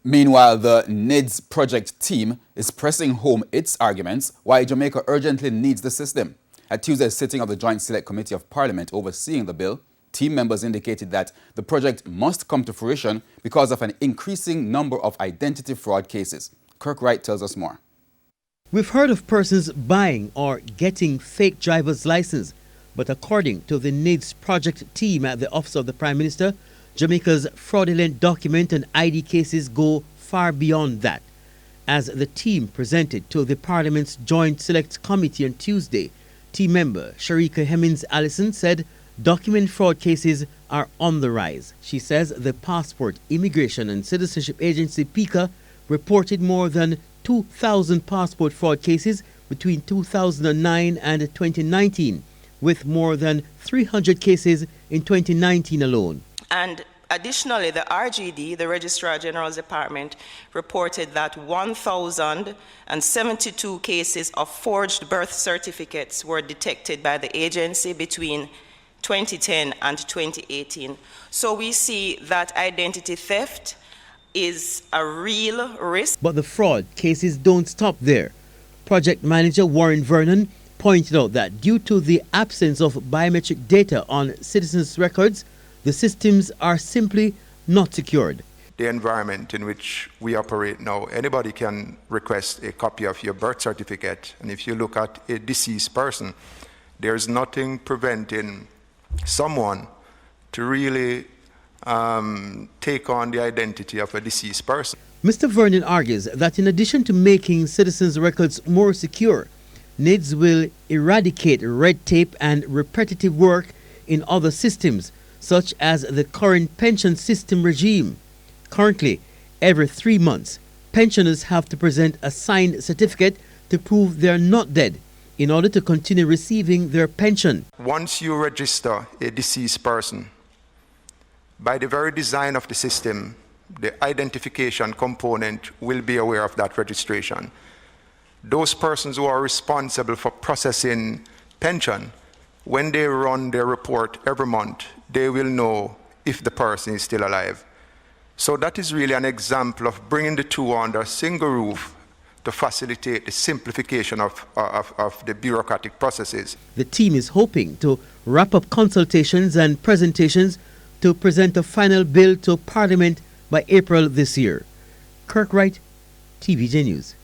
Meanwhile, the NIDS project team is pressing home its arguments why Jamaica urgently needs the system. At Tuesday's sitting of the Joint Select Committee of Parliament overseeing the bill, team members indicated that the project must come to fruition because of an increasing number of identity fraud cases. Kirk Wright tells us more. We've heard of persons buying or getting fake driver's license, but according to the NIDS project team at the Office of the Prime Minister, Jamaica's fraudulent document and ID cases go far beyond that. As the team presented to the Parliament's Joint Select Committee on Tuesday, team member Sharika Hemmings Allison said document fraud cases are on the rise. She says the Passport, Immigration and Citizenship Agency PICA reported more than 2,000 passport fraud cases between 2009 and 2019, with more than 300 cases in 2019 alone. And additionally, the RGD, the Registrar General's Department, reported that 1,072 cases of forged birth certificates were detected by the agency between 2010 and 2018. So we see that identity theft is a real risk. But the fraud cases don't stop there. Project manager Warren Vernon pointed out that due to the absence of biometric data on citizens' records, the systems are simply not secured. The environment in which we operate now, anybody can request a copy of your birth certificate. And if you look at a deceased person, there's nothing preventing someone to really take on the identity of a deceased person. Mr. Vernon argues that in addition to making citizens' records more secure, NIDS will eradicate red tape and repetitive work in other systems, such as the current pension system regime. Currently, every 3 months, pensioners have to present a signed certificate to prove they are not dead in order to continue receiving their pension. Once you register a deceased person, by the very design of the system, the identification component will be aware of that registration. Those persons who are responsible for processing pension, when they run their report every month, they will know if the person is still alive. So that is really an example of bringing the two under a single roof to facilitate the simplification of the bureaucratic processes. The team is hoping to wrap up consultations and presentations to present a final bill to Parliament by April this year. Kirk Wright, TVJ News.